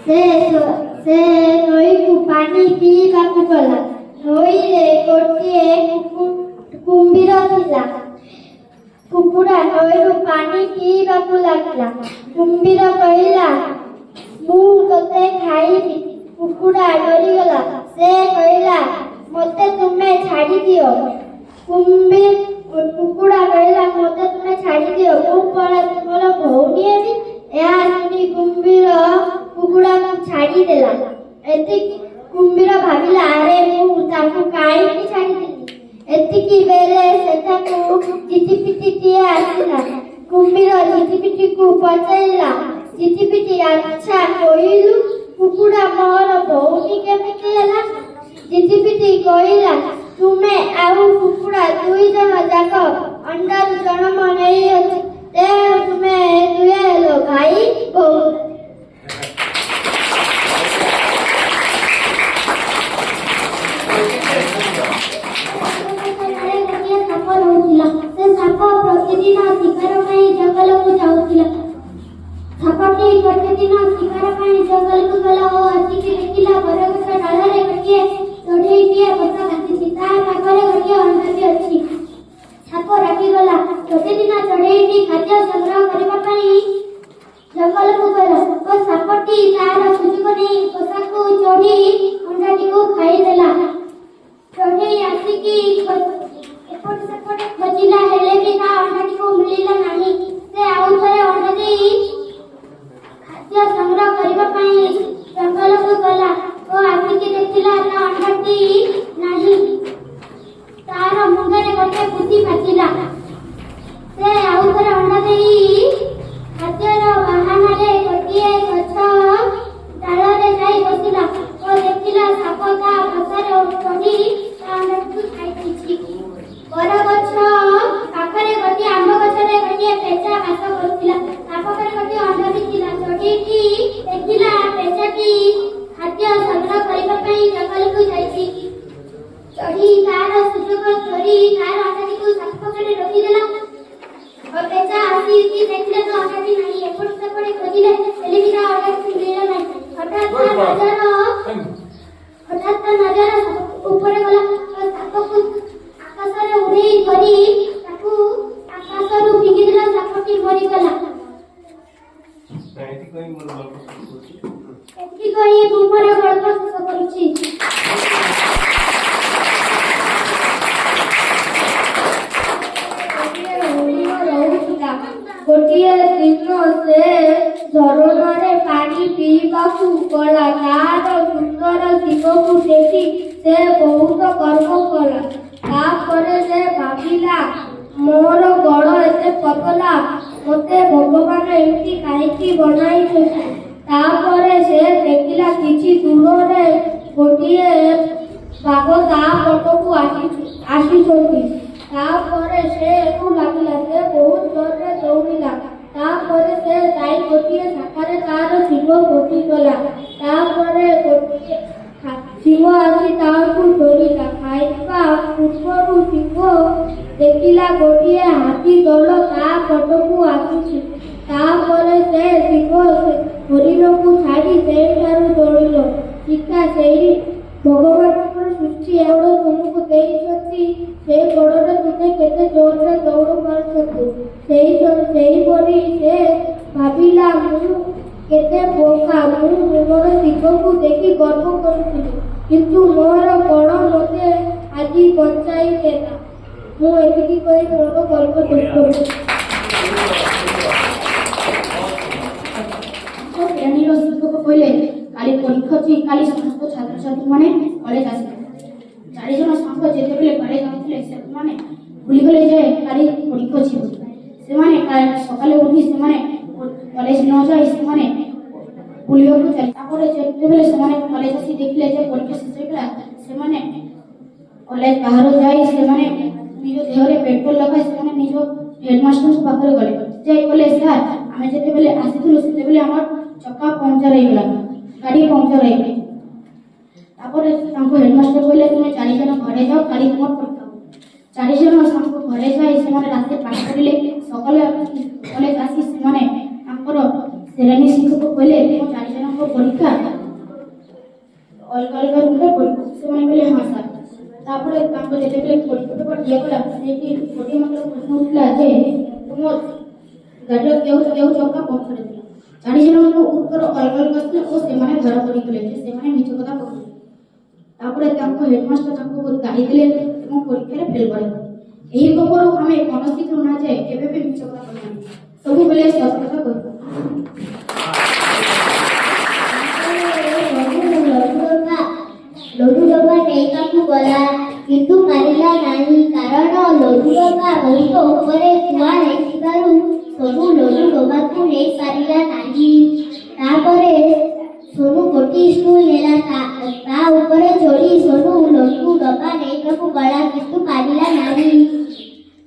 ସେ ନଈକୁ ପାଣି ପିଇବାକୁ ଗଲା। ନଈରେ ଗୋଟିଏ କୁମ୍ଭୀର ଥିଲା। କୁକୁଡ଼ା ନଈରୁ ପାଣି ପିଇବାକୁ ଲାଗିଲା। କୁମ୍ଭୀର କହିଲା, ମୁଁ ତୋତେ ଖାଇବି। କୁକୁଡ଼ା ଡରିଗଲା। ସେ କହିଲା, ମୋତେ ତୁମେ ଛାଡ଼ି ଦିଅ। କୁକୁଡ଼ା କହିଲା, ମୋତେ ତୁମେ ଛାଡ଼ି ଦିଅ, ମୁଁ ପରା ତୁମର ଭଉଣୀ ହେବି। ଏହା ଶୁଣି କୁମ୍ଭୀର କୁକୁଡ଼ାକୁ ଛାଡ଼ିଦେଲା। ଏତିକି କୁମ୍ଭୀର ଭାବିଲା, ଆରେ ମୁଁ ତାକୁ କାହିଁକି ଛାଡ଼ିଦେଲି। ଏତିକି ବେଳେ ସେଠାକୁ ଝିଟିପିଟିଟିଏ ଆସିଲା। କୁମ୍ଭୀର ଝିଟିପିଟିକୁ ପଚାରିଲା, ଝିଟିପିଟି, ଆଚ୍ଛା କହିଲୁ, କୁକୁଡ଼ା ମୋର ଭଉଣୀ କେମିତି ହେଲା? ଝିଟିପିଟି କହିଲା, ତୁମେ ଆଉ କୁକୁଡ଼ା ଦୁଇ ଜଣ ଯାକ ଅଣ୍ଡାରୁ ଜନ୍ମ ନେଇଅଛ, ତେଣୁ ତୁମେ ଦୁହେଁ ହେଲ ଭାଇ ଭଉଣୀ। ଗୋଟିଏ ସାପ ରହୁଥିଲା। ସେ ସାପ ପ୍ରତିଦିନ ଶିକାର ପାଇଁ ଜଙ୍ଗଲକୁ ଯାଉଥିଲା। ସାପଟି ପ୍ରତିଦିନ ଶିକାର ପାଇଁ ଜଙ୍ଗଲକୁ ଗଲା ଓ ଆସିକି ଦେଖିଲା ବରଗଛ ଡାଳରେ ଗୋଟିଏ ଚଢ଼େଇଟିଏ ବସା ବାନ୍ଧିଛି। ତା ପାଖରେ ଗୋଟିଏ ଅଣ୍ଡାଟି ଅଛି। ସାପ ରାଗିଗଲା। ପ୍ରତିଦିନ ଚଢ଼େଇଟି ଖାଦ୍ୟ ସଂଗ୍ରହ କରିବା ପାଇଁ ଜଙ୍ଗଲକୁ ଗଲା ଓ ସାପଟି ତାର ସୁଯୋଗ ନେଇ ବସାକୁ ଚଢ଼ି ଅଣ୍ଡାଟିକୁ ଖାଇଦେଲା। ଚଢ଼େଇ ଆସିକି ଏପଟ ସେପଟ ଖୋଜିଲା, ହେଲେ ବି ତା ଅଣ୍ଡାଟିକୁ ମିଳିଲା ନାହିଁ। ସେ ଆଉ ଥରେ ଅଣ୍ଡା ଦେଇ ଖାଦ୍ୟ ସଂଗ୍ରହ କରିବା ପାଇଁ ଜଙ୍ଗଲକୁ ଗଲା ଓ ଆସିକି ଦେଖିଲା ତା ଅଣ୍ଡାଟି ନାହିଁ। ତାର ମୁଣ୍ଡରେ ଗୋଟେ ବୁଦ୍ଧି ବାଜିଲା। ସେ ଆଉ ଥରେ ଅଣ୍ଡା ଦେଇ ଖାଦ୍ୟର ବାହାନାରେ ଗୋଟିଏ ଗଛ ଡାଳରେ ଯାଇ ବସିଲା ଓ ଦେଖିଲା ସାପ ତା ବସାରେ ଚଢ଼ି ତା ଅଣ୍ଡାକୁ ଖାଇଦେଇଛି। ବରଗଛ ପାଖରେ ଗୋଟିଏ ଆମ୍ବ ଗଛରେ ଗୋଟିଏ ପେଚା ବାସ କରୁଥିଲା। ତା ପାଖରେ ଗୋଟିଏ ଅଣ୍ଡା ବି ଥିଲା। ଚଢ଼େଇଟି ଦେଖିଲା ପେଚାଟି ଖାଦ୍ୟ ସଂଗ୍ରହ କରିବା ପାଇଁ ଜଙ୍ଗଲକୁ ଯାଇଛି। ଚଢ଼େଇ ତାର ସୁଯୋଗ ଧରି ତାର ଅଣ୍ଡାଟିକୁ ସାପ ପାଖରେ ରଖିଦେଲା। ପେଚା ଆସିକି ଦେଖିଲେ ତ ଅଣ୍ଡାଟି ନାହିଁ। ଏପଟ ସେପଟେ ଖୋଜିଲେ, ହେଲେ ବି ତା ଅଣ୍ଡାଟି ମିଳିଲା ନାହିଁ। ହଠାତ୍ ତା ନଜର ଉପରେ ଗଲା। ସାପକୁ ଆକାଶରେ ଉଡ଼େଇ ଧରି ତାକୁ ଆକାଶରୁ ଫିଙ୍ଗିଦେଲା। ସାପଟି ମରିଗଲା। ଏତିକି କହି ମୁଁ ମୋର ଗଳ୍ପ ଶେଷ କରୁଛି। ଗୋଟିଏ ଦିନ ସେ ଝରଣାରେ ପାଣି ପିଇବାକୁ ଗଲା। ତାର ସୁନ୍ଦର ଶିବକୁ ଦେଖି ସେ ବହୁତ ଗର୍ବ କଲା। ତାପରେ ସେ ଭାବିଲା, ମୋର ଗୋଡ଼ ଏତେ ପତଳା, ମୋତେ ଭଗବାନ ଏମିତି କାହିଁକି ବନାଇଛନ୍ତି। ତାପରେ ସେ ଦେଖିଲା କିଛି ଦୂରରେ ଗୋଟିଏ ବାଘ ତା ପଟକୁ ଆସିଛନ୍ତି। ତାପରେ ସେ ଲାଗିଲା। ସେ ବହୁତ ଜୋରରେ ଦୌଡ଼ିଲା। ତାପରେ ସେ ଯାଇ ଗୋଟିଏ ଶାଖାରେ ତାର ଶିଙ୍ଗ ପୋତିଗଲା। ତାପରେ ଗୋଟିଏ ସିଂହ ଆସି ତାହାକୁ ଧରିଲା। ଖାଇବା ପୂର୍ବରୁ ସିଂହ ଦେଖିଲା ଗୋଟିଏ ହାତୀ ଦଳ ତା ପଟକୁ ଆସୁଛି। ତାପରେ ସେ ସିଂହ ହରିଣକୁ ଛାଡ଼ି ସେଇଠାରୁ ଦୌଡ଼ିଲ। ଶିକ୍ଷା ସେଇ ଭଗବାନଙ୍କର ସୃଷ୍ଟି ଏଗୁଡ଼ା ତୁମକୁ ଦେଇଛନ୍ତି। ସେ ଗୋଡ଼ରେ ତୁମେ କେତେ ଜୋରରେ ଦୌଡ଼ ପାରୁଛନ୍ତି। ସେହିପରି ସେ ଭାବିଲା, ମୁଁ କେତେ ବୋକା। ମୁଁ ମୋର ଶିବକୁ ଦେଖି ଗର୍ବ କରୁଥିଲି, କିନ୍ତୁ ମୋର ଗୋଡ଼ ମୋତେ ଆଜି ବଞ୍ଚାଇ ଦେଲା। ମୁଁ ଏତିକି କହି ମୋର ଗର୍ବ ଶେଷ କରୁଛି। ଶ୍ରେଣୀର ଶିକ୍ଷକ କହିଲେ, କାଲି ପରୀକ୍ଷା ଅଛି। କାଲି ସମସ୍ତ ଛାତ୍ରଛାତ୍ରୀମାନେ କଲେଜ ଆସିବେ। 4 ଜଣ ସାଙ୍ଗ ଯେତେବେଳେ କଲେଜ ଆସିଥିଲେ, ସେମାନେ ଭୁଲିଗଲେ ଯେ କାଲି ପରୀକ୍ଷା ଅଛି ବୋଲି। ସେମାନେ ସକାଳେ ଉଠି ସେମାନେ କଲେଜ ନ ଯାଇ ସେମାନେ ବୁଲିବାକୁ ଚାଲି। ତାପରେ ଯେତେବେଳେ ସେମାନେ କଲେଜ ଆସି ଦେଖିଲେ ଯେ ପରୀକ୍ଷା ଶେଷ ହେଇଗଲା, ସେମାନେ କଲେଜ ବାହାରୁ ଯାଇ ସେମାନେ ନିଜ ଦେହରେ ପେଟ୍ରୋଲ ଲଗାଇ ସେମାନେ ନିଜ ହେଡମାଷ୍ଟରଙ୍କ ପାଖରେ ଗଲେ। ଯାଇ କହିଲେ, ସାର୍, ଆମେ ଯେତେବେଳେ ଆସିଥିଲୁ ସେତେବେଳେ ଆମର ଚକା ପଙ୍କଚର ହେଇଗଲା, ଗାଡ଼ି ପଙ୍କଚର ହେଇଗଲା। ତାପରେ ତାଙ୍କୁ ହେଡମାଷ୍ଟର କହିଲେ, ତୁମେ 4 ଜଣ ଘରେ ଯାଅ, କାଲି ତୁମର ପରୀକ୍ଷା। 4 ଜଣ ସାଙ୍ଗ ଘରେ ଯାଇ ସେମାନେ ରାତିରେ ପାଠ ପଢ଼ିଲେ। ସକାଳେ କଲେଜ ଆସି ସେମାନେ ତାଙ୍କର ଶ୍ରେଣୀ ଶିକ୍ଷକ କହିଲେ, ତୁମ 4 ଜଣଙ୍କ ପରୀକ୍ଷା ଅଲଗା ଅଲଗା ରୁମ୍ରେ ପରୀକ୍ଷା ସେମାନେ କହିଲେ ହଁ ସାର୍। ତାପରେ ତାଙ୍କ ଯେତେବେଳେ ପରୀକ୍ଷା ପେପର ଦିଆଗଲା ସେଇଠି ଗୋଟିଏ ମାତ୍ର ପ୍ରଶ୍ନ ଉଠିଲା ଯେ ତୁମ ଗାଡ଼ିର କେଉଁ ଚକା ପଛରେ ଥିଲା। 4 ଜଣଙ୍କ ଉତ୍ତର ଅଲଗା ଅଲଗା ଥିଲା ଓ ସେମାନେ ଧରା ପଡ଼ିଗଲେ ଯେ ସେମାନେ ମିଛ କଥା କହୁଥିଲେ। ତାପରେ ତାଙ୍କ ହେଡମାଷ୍ଟର ତାଙ୍କୁ ଗାଳି ଦେଲେ ଏବଂ ପରୀକ୍ଷାରେ ଫେଲ୍ କରେଇଲେ। ଏହି ଖବରରୁ ଆମେ କୌଣସି ଘୃଣା ଯେ କେବେ ବି ମିଛ କଥା କହିନାହିଁ, ସବୁବେଳେ ସତ କଥା କହିଥାଉ। ଲଡୁ ଡବା ନେଇବାକୁ ଗଲା କିନ୍ତୁ ପାରିଲା ନାହିଁ, କାରଣ ଲଡୁ ଡବା ବହୁତ ଉପରେ ଥୁଆ ହେଇଥିବାରୁ ସୋନୁ ଲଡୁ ଡବାକୁ ନେଇ ପାରିଲା ନାହିଁ। ତାପରେ ସୋନୁ ଗୋଟିଏ ସ୍ଟୁଲ ନେଲା, ତା ଉପରେ ଚଢ଼ି ସୋନୁ ଲଡୁ ଡବା ନେଇବାକୁ ଗଲା କିନ୍ତୁ ପାରିଲା ନାହିଁ।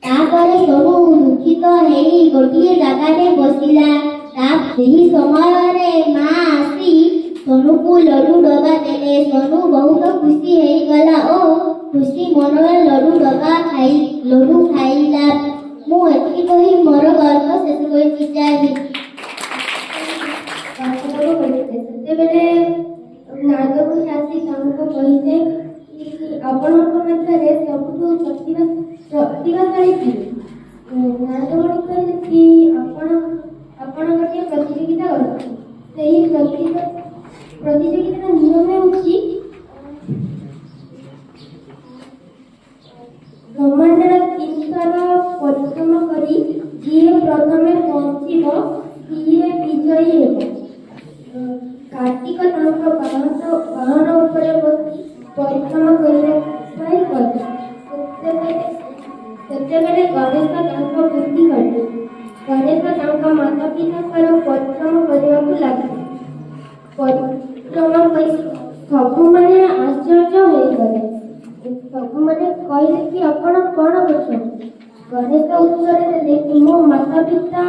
ତାପରେ ସୋନୁ ଦୁଃଖିତ ହେଇ ଗୋଟିଏ ଜାଗାରେ ବସିଲା। ସେହି ସମୟରେ ମା ଆସି ସୋନୁକୁ ଲଡୁ ଡବା ଦେଲେ। ସୋନୁ ବହୁତ ଖୁସି ହେଇଗଲା ଓ ଖୁସି ମନରେ ଲଡୁ ଖାଇଲା। ମୁଁ ଏତିକି କହି ମୋର ଗଳ୍ପ ଶେଷ କରିଛି। ସେତେବେଳେ ନାରଦମୁନି ଆସି ତାଙ୍କୁ କହିଲେ ଆପଣଙ୍କ ମଧ୍ୟରେ ସବୁଠୁ ପ୍ରତିଭାଶାଳୀ କିଏ? ନାରଦମୁନି କହିଲେ କି ଆପଣ ଗୋଟିଏ ପ୍ରତିଯୋଗିତା କରନ୍ତି। ସେହି ପ୍ରତିଯୋଗିତାର ନିୟମ ହେଉଛି ବ୍ରହ୍ମାଣ୍ଡର 3 ଥର ପରିଶ୍ରମ କରି ଯିଏ ପ୍ରଥମେ ପହଞ୍ଚିବ ସିଏ ବିଜୟୀ ହେବ। କାର୍ତ୍ତିକ ତାଙ୍କ ବାହନ ଉପରେ ବସି ପରିଶ୍ରମ କରିବା ପାଇଁ ଗଲେ। ସେତେବେଳେ ଗଣେଶ ତାଙ୍କ ବୁଦ୍ଧି କଲେ। ଗଣେଶ ତାଙ୍କ ମାତା ପିତାଙ୍କର ପରିଶ୍ରମ କରିବାକୁ ଲାଗିଲେ। ପରିଶ୍ରମ କରି ସବୁମାନେ ଆଶ୍ଚର୍ଯ୍ୟ ହୋଇଗଲେ। ସବୁମାନେ କହିଲେ କି ଆପଣ କଣ କରୁଛନ୍ତି? ଗଣେଶ ଉତ୍ତର ଦେଲେ କି ମୋ ମାତା ପିତା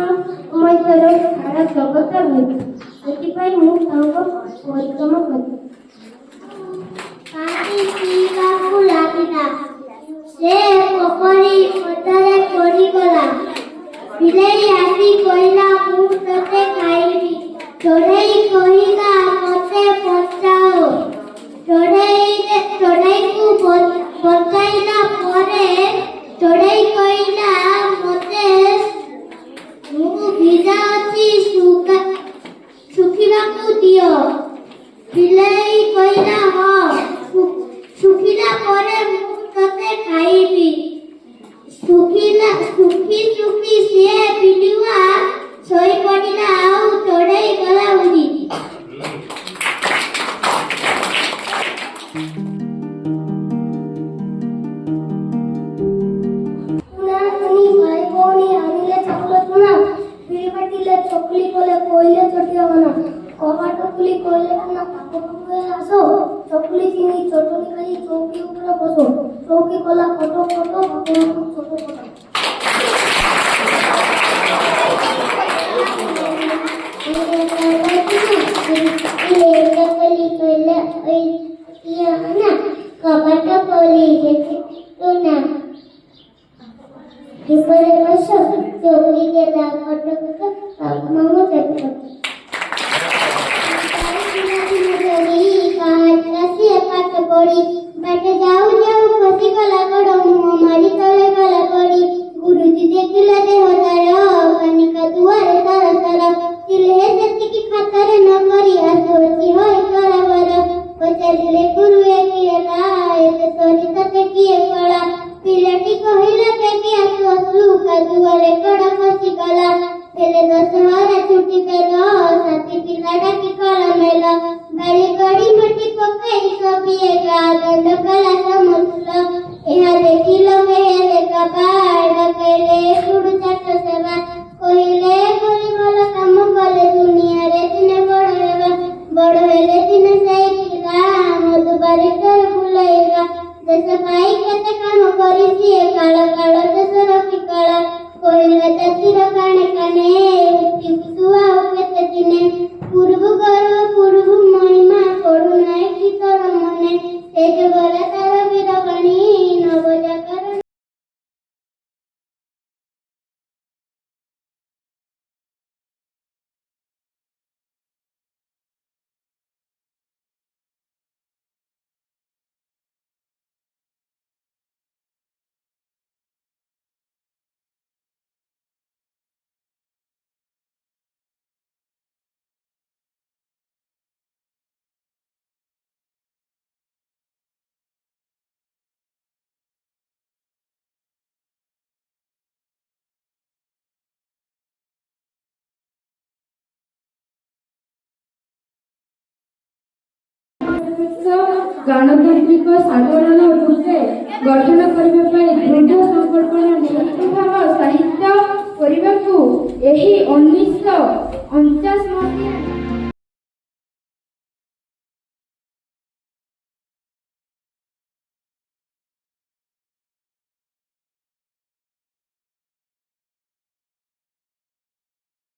ମଧ୍ୟରେ ସାରା ଜଗତ ରହିଛି, ସେଥିପାଇଁ ମୁଁ ତାଙ୍କ ପରିଶ୍ରମ କଲି। ପାଣି ପିଇବାକୁ ଲାଗିଲା। ସେ ପୋଖରୀ ପଦାରେ ପଡ଼ିଗଲା। ବିଲେଇ ଆସି କହିଲା ମୁଁ ତତେ ଖାଇବି। ଚଢ଼େଇ କହିଲା ମତେ ବଞ୍ଚାଅ। ଚଢ଼େଇକୁ ବଞ୍ଚାଇଲା ପରେ ଚଢ଼େଇ କହିଲା ମୁଁ ଭିଜା ଅଛି, ଶୁଖିବାକୁ ଦିଅ। ବିଲେଇ କହିଲା ହଁ, ଶୁଖିଲା ପରେ ମୁଁ ତତେ ଖାଇବି। ଶୁଖି ସିଏ ବିଲୁଆ ଶୋଇ ପଡ଼ିଲା ଆଉ ଚଢ଼େଇ ଗଲା ଉଡ଼ି। ଭାଇ ଭଉଣୀ ଆଣିଲେ ଚାଉଳ ଚୁନା, ବିରି ବାଟିଲେ ଚକୁଳି କଲେ, କହିଲେ ଚଟିଆ ମନା। କବାଟ ଖୋଲି କହିଲେ ନା ପାଖକୁ ଆସ, ଚକୁଳି ଚିନି ଚଟଣି ଖାଇ ଚୌକି ଉପରେ ବସ। ଚୌକି କଲା ଫଟୋ ଫଟୋ, ବାପମାନଙ୍କୁ ଛୋଟ ଫଟୋ। କବାଟ ଖୋଲି ନା କିପରି ବସ, ଚୌକି ଦେଲା ଫଟୋ ମାମା ଚାପି ପାଠ ପଢି ବାଟେ ଯାଉ ଯାଉ ଖସିଗଲା ଗୋଡ଼, ମୁହଁ ମାରି ତଳେ ଗଲା ପଡ଼ି। ଗୁରୁଜୀ ଦେଖିଲେ ଦେହ ତାର, କାନିକା ଦୁଆରେ ତାର ତାର। ଥିଲେ ସେତିକି ଖାତାରେ ନ କରି ଆସୁଅଛି ହୋଇ ତରବର। ପଚାରିଲେ ଗୁରୁ ଏ କିଏ ଲା, ଏତେ ସରି ତତେ କିଏ କଳା? ପିଲାଟି କହିଲା ବେଗି ଆସୁ ଆସୁ କାଦୁଅରେ ଗୋଡ଼ ଖସିଗଲା। ହେଲେ ଦଶହରା ଛୁଟି ବେଲ, ସାଥୀ ପିଲା ଡାକି କଳ ମେଲ। ଗାଳି ଗଡ଼ି ମାଟି ପକାଇ ସବିଏ ଗା ଦଣ୍ଡ କଲା ସମୁଦ୍ର। ଏହା ଦେଖି ଲୋକେ ହେଲେ କବା, ଡକାଇଲେ ଗୁଡୁ ଚାଟ ସେବା। କହିଲେ କରି ଭଲ କାମ କଲେ ଦୁନିଆରେ ଦିନେ ବଡ଼ ହେବା। ବଡ଼ ହେଲେ ଦିନେ ସେଇ ପିଲା ମଧୁବାରିକର ବୁଲାଇବା। ଦେଶ ପାଇଁ କେତେ କାମ କରି ସିଏ କାଳ କାଳ ଦେଶର କି କଳା। କହିଲେ ଜାତିର କାନେ କାନେ ତୁ ଆଉ କେତେ ଦିନେ। ପୂର୍ବୁ ଗର୍ବ ପୂର୍ବୁ ମହିମା ପଡୁନାହିଁ କି ତୋର ମନେ। ସେ ଯୁଗରେ ତାର ବୀର ବାଣୀ ନବଜାଗରଣ। ଗଣତାନ୍ତ୍ରିକ ସାଧାରଣ ରୂପେ ଗଠନ କରିବା ପାଇଁ ଦୃଢ